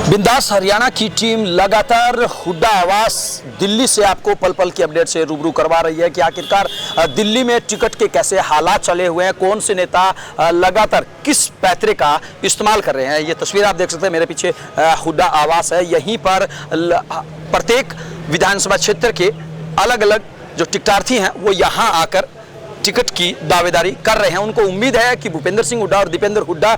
बिंदास हरियाणा की टीम लगातार हुड्डा आवास दिल्ली से आपको पल पल की अपडेट से रूबरू करवा रही है कि आखिरकार दिल्ली में टिकट के कैसे हालात चले हुए हैं, कौन से नेता लगातार किस पैतरे का इस्तेमाल कर रहे हैं। ये तस्वीर आप देख सकते हैं, मेरे पीछे हुड्डा आवास है। यहीं पर प्रत्येक विधानसभा क्षेत्र के अलग अलग जो टिकटार्थी हैं वो यहाँ आकर टिकट की दावेदारी कर रहे हैं। उनको उम्मीद है कि भूपेंद्र सिंह हुड्डा और दीपेंद्र हुड्डा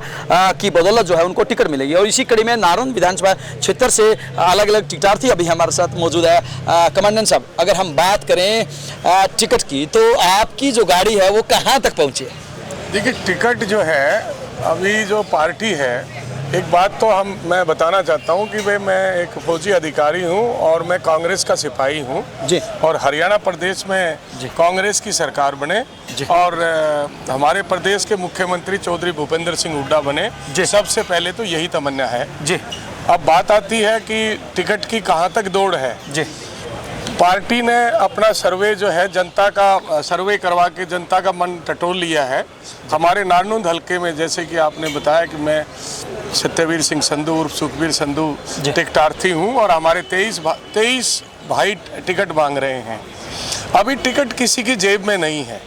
की बदौलत जो है उनको टिकट मिलेगी। और इसी कड़ी में नारनौंद विधानसभा क्षेत्र से अलग अलग टिकटार्थी अभी हमारे साथ मौजूद है। कमांडेंट साहब, अगर हम बात करें टिकट की, तो आपकी जो गाड़ी है वो कहाँ तक पहुँची है? देखिए, टिकट जो है, अभी जो पार्टी है, एक बात तो मैं बताना चाहता हूं कि भाई मैं एक फौजी अधिकारी हूं और मैं कांग्रेस का सिपाही हूं जी। और हरियाणा प्रदेश में कांग्रेस की सरकार बने और हमारे प्रदेश के मुख्यमंत्री चौधरी भूपेंद्र सिंह हुड्डा बने, सबसे पहले तो यही तमन्ना है जी। अब बात आती है कि टिकट की कहां तक दौड़ है जी। पार्टी ने अपना सर्वे जो है, जनता का सर्वे करवा के जनता का मन टटोल लिया है। हमारे नारनौंद हलके में, जैसे कि आपने बताया कि मैं सत्यवीर सिंह संधू उर्फ सुखबीर संधू टिकटार्थी हूं और हमारे 23 भाई टिकट मांग रहे हैं। अभी टिकट किसी की जेब में नहीं है,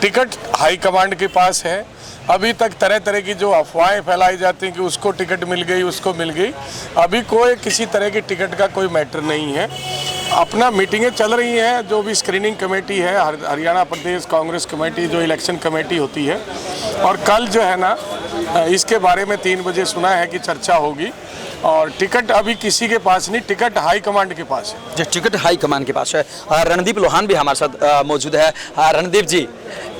टिकट हाईकमांड के पास है। अभी तक तरह तरह की जो अफवाहें फैलाई जाती हैं कि उसको टिकट मिल गई, उसको मिल गई, अभी कोई किसी तरह की टिकट का कोई मैटर नहीं है। अपना मीटिंगें चल रही हैं, जो भी स्क्रीनिंग कमेटी है, हरियाणा प्रदेश कांग्रेस कमेटी, जो इलेक्शन कमेटी होती है, और कल जो है ना इसके बारे में 3 बजे सुना है कि चर्चा होगी। और टिकट अभी किसी के पास नहीं, टिकट हाई कमांड के पास है जी। टिकट हाई कमांड के पास है। रणदीप लोहान भी हमारे साथ मौजूद है। रणदीप जी,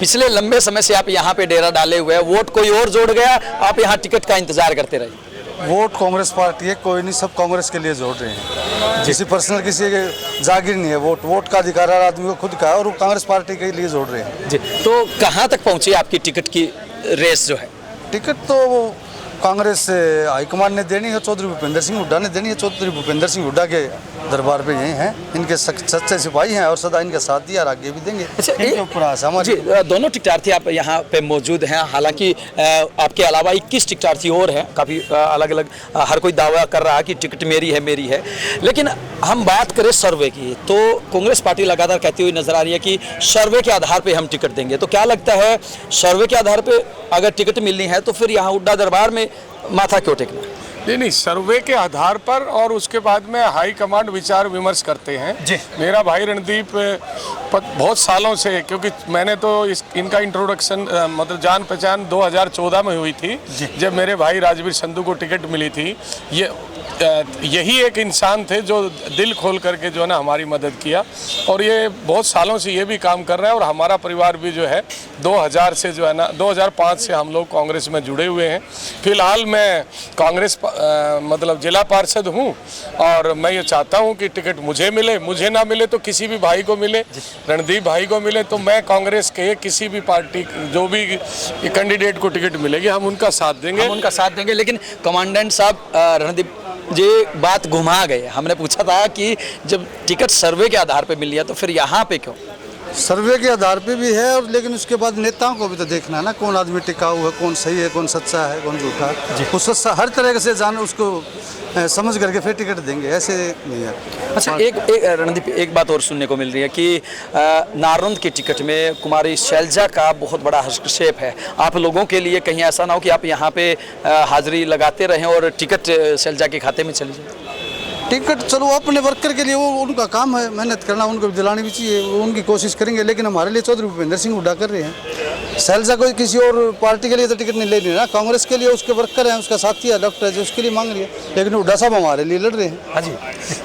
पिछले लंबे समय से आप यहाँ पे डेरा डाले हुए हैं, वोट कोई और जोड़ गया, आप यहाँ टिकट का इंतजार करते रहे? वोट कांग्रेस पार्टी है, कोई नहीं, सब कांग्रेस के लिए जोड़ रहे हैं। किसी पर्सनल किसी के जागीर नहीं है, वोट का अधिकार हर आदमी को खुद का है और वो कांग्रेस पार्टी के लिए जोड़ रहे हैं जी। तो कहाँ तक पहुँची आपकी टिकट की रेस जो है? टिकट तो कांग्रेस से हाईकमान ने देनी है, चौधरी भूपेंद्र सिंह हुड्डा ने देनी है। चौधरी भूपेंद्र सिंह हुड्डा के दरबार पे यही हैं, इनके सच्चे सिपाही हैं और सदा इनका साथ दिया और आगे भी देंगे। अच्छा, इनके ऊपर आशा हमारी। दोनों टिकटार्थी आप यहाँ पे मौजूद हैं, हालांकि आपके अलावा 21 टिकटार्थी और हैं, काफ़ी अलग अलग, हर कोई दावा कर रहा है कि टिकट मेरी है। लेकिन हम बात करें सर्वे की, तो कांग्रेस पार्टी लगातार कहती हुई नजर आ रही है कि सर्वे के आधार पर हम टिकट देंगे। तो क्या लगता है, सर्वे के आधार पर अगर टिकट मिलनी है तो फिर यहाँ हुड्डा दरबार में माथा क्यों टेकना? नहीं, सर्वे के आधार पर और उसके बाद में हाई कमांड विचार विमर्श करते हैं जी। मेरा भाई रणदीप बहुत सालों से, क्योंकि मैंने तो इनका इंट्रोडक्शन मतलब जान पहचान 2014 में हुई थी, जब मेरे भाई राजवीर संधू को टिकट मिली थी। यही एक इंसान थे जो दिल खोल करके जो है ना हमारी मदद किया, और ये बहुत सालों से ये भी काम कर रहा है। और हमारा परिवार भी जो है 2000 से जो है ना 2005 से हम लोग कांग्रेस में जुड़े हुए हैं। फिलहाल मैं कांग्रेस मतलब जिला पार्षद हूँ और मैं ये चाहता हूँ कि टिकट मुझे मिले, मुझे ना मिले तो किसी भी भाई को मिले, रणदीप भाई को मिले, तो मैं कांग्रेस के किसी भी पार्टी जो भी कैंडिडेट को टिकट मिलेगी हम उनका साथ देंगे। लेकिन कमांडेंट साहब, रणदीप जी बात घुमा गए। हमने पूछा था कि जब टिकट सर्वे के आधार पे मिल लिया तो फिर यहाँ पे क्यों? सर्वे के आधार पे भी है, और लेकिन उसके बाद नेताओं को भी तो देखना है ना, कौन आदमी टिकाऊ है, कौन सही है, कौन सच्चा है, कौन झूठा है। उसको हर तरह से जान, उसको समझ करके फिर टिकट देंगे, ऐसे नहीं है। अच्छा, एक रणदीप, एक बात और सुनने को मिल रही है कि नारनौंद की टिकट में कुमारी शैलजा का बहुत बड़ा हस्तक्षेप है। आप लोगों के लिए कहीं ऐसा ना हो कि आप यहाँ पे हाजिरी लगाते रहें और टिकट शैलजा के खाते में चली जाए? टिकट चलो अपने वर्कर के लिए, वो उनका काम है, मेहनत करना, उनको दिलानी भी चाहिए, वो उनकी कोशिश करेंगे। लेकिन हमारे लिए चौधरी भूपेंद्र सिंह हुड्डा कर रहे हैं। शैलजा कोई किसी और पार्टी के लिए तो टिकट नहीं ले रही ना, कांग्रेस के लिए उसके वर्कर हैं, उसका साथी है, डॉक्टर है जो उसके लिए मांग रही है। लेकिन हुड्डा साहब हमारे लिए लड़ रहे हैं। हाँ जी,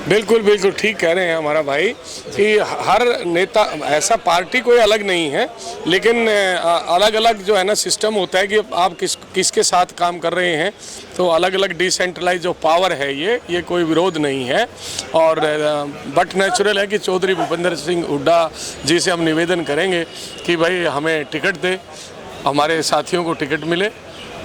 बिल्कुल ठीक कह रहे हैं हमारा भाई कि हर नेता, ऐसा पार्टी कोई अलग नहीं है, लेकिन अलग अलग जो है ना सिस्टम होता है कि आप किसके साथ काम कर रहे हैं, तो अलग अलग डिसेंट्रलाइज जो पावर है ये कोई विरोध नहीं है। और बट नेचुरल है कि चौधरी भूपेंद्र सिंह हुड्डा जी से हम निवेदन करेंगे कि भाई हमें टिकट दे, हमारे साथियों को टिकट मिले।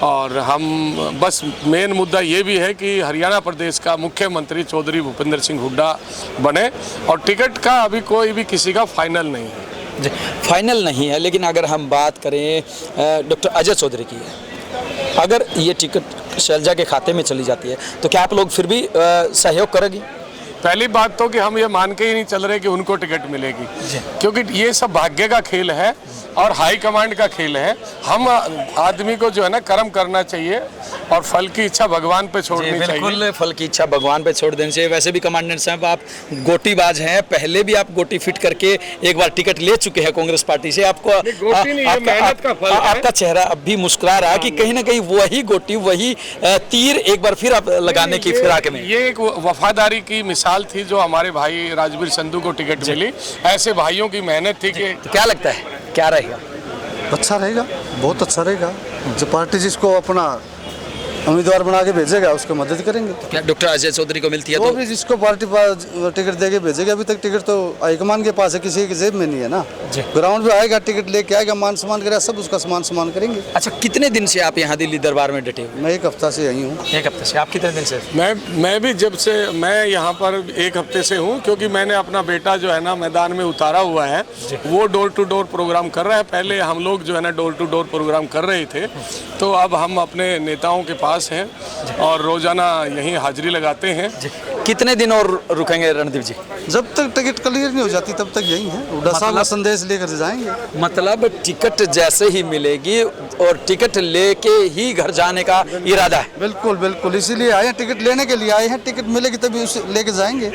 और हम बस मेन मुद्दा ये भी है कि हरियाणा प्रदेश का मुख्यमंत्री चौधरी भूपेंद्र सिंह हुड्डा बने, और टिकट का अभी कोई भी किसी का फाइनल नहीं है जी। फाइनल नहीं है, लेकिन अगर हम बात करें डॉक्टर अजय चौधरी की है, अगर ये टिकट शैलजा के खाते में चली जाती है, तो क्या आप लोग फिर भी सहयोग करेंगे? पहली बात तो कि हम ये मान के ही नहीं चल रहे कि उनको टिकट मिलेगी, क्योंकि ये सब भाग्य का खेल है और हाई कमांड का खेल है। हम आदमी को जो है ना कर्म करना चाहिए और फल की इच्छा भगवान पे छोड़नी चाहिए। बिल्कुल, फल की इच्छा भगवान पे छोड़ देनी चाहिए। वैसे भी कमांडेंट साहब आप गोटीबाज हैं, पहले भी आप गोटी फिट करके एक बार टिकट ले चुके हैं कांग्रेस पार्टी से। आपको गोटी नहीं, ये मेहनत का फल है। आपका चेहरा अब भी मुस्कुरा रहा है कि कहीं ना कहीं वही गोटी, वही तीर एक बार फिर आप लगाने की फिराक में। ये एक वफादारी की मिसाल थी जो हमारे भाई राजवीर संधू को टिकट मिली। ऐसे भाइयों की मेहनत थी कि तो क्या लगता है क्या रहेगा? अच्छा रहेगा, बहुत अच्छा रहेगा। जो पार्टी जिसको अपना उम्मीदवार बना के भेजेगा उसको मदद करेंगे। क्या डॉक्टर अजय चौधरी को मिलती है वो तो भी जिसको पार्टी टिकट दे के भेजेगा। अभी तक टिकट तो हाईकमान के पास है, किसी की जेब में नहीं है ना। ग्राउंड पे आएगा, टिकट लेके आएगा, मान सम्मान करेगा, सब उसका सम्मान करेंगे। अच्छा, कितने दिन से आप यहाँ दिल्ली दरबार में डटे हुए? मैं 1 हफ्ता से यहीं हूँ। 1 हफ्ते से। आप कितने दिन से? मैं भी जब से मैं यहाँ पर 1 हफ्ते से हूँ, क्योंकि मैंने अपना बेटा जो है ना मैदान में उतारा हुआ है। वो डोर टू डोर प्रोग्राम कर रहा है। पहले हम लोग जो है ना डोर टू डोर प्रोग्राम कर रहे थे, तो अब हम अपने नेताओं के पास हैं और रोजाना यहीं हाजिरी लगाते हैं। कितने दिन और रुकेंगे रणदीप जी? जब तक टिकट क्लियर नहीं हो जाती तब तक यहीं है। हुड्डा साहब का संदेश लेकर जाएंगे। मतलब टिकट जैसे ही मिलेगी और टिकट लेके ही घर जाने का इरादा है? बिल्कुल बिल्कुल, इसीलिए आए हैं, टिकट लेने के लिए आए हैं। टिकट मिलेगी तभी उसे लेके जाएंगे।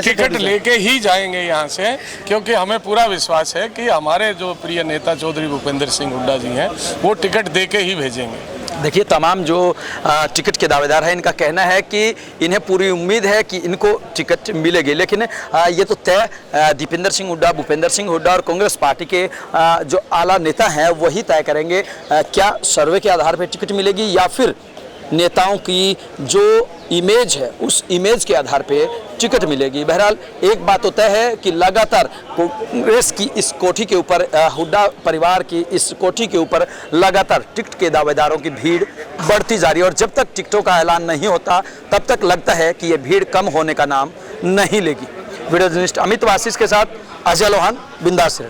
टिकट लेके ही जाएंगे यहाँ से, क्योंकि हमें पूरा विश्वास है कि हमारे जो प्रिय नेता चौधरी भूपेंद्र सिंह हुड्डा जी हैं वो टिकट दे के ही भेजेंगे। देखिए, तमाम जो टिकट के दावेदार हैं इनका कहना है कि इन्हें पूरी उम्मीद है कि इनको टिकट मिलेगी, लेकिन ये तो तय दीपेंद्र सिंह हुड्डा, भूपेंद्र सिंह हुड्डा और कांग्रेस पार्टी के जो आला नेता हैं वही तय करेंगे क्या सर्वे के आधार पर टिकट मिलेगी या फिर नेताओं की जो इमेज है उस इमेज के आधार पे टिकट मिलेगी। बहरहाल एक बात तो तय है कि लगातार कांग्रेस की इस कोठी के ऊपर, हुड्डा परिवार की इस कोठी के ऊपर लगातार टिकट के दावेदारों की भीड़ बढ़ती जा रही है और जब तक टिकटों का ऐलान नहीं होता तब तक लगता है कि ये भीड़ कम होने का नाम नहीं लेगी। वीडियो जर्नलिस्ट अमित वासिस के साथ अजय लोहान, बिंदास।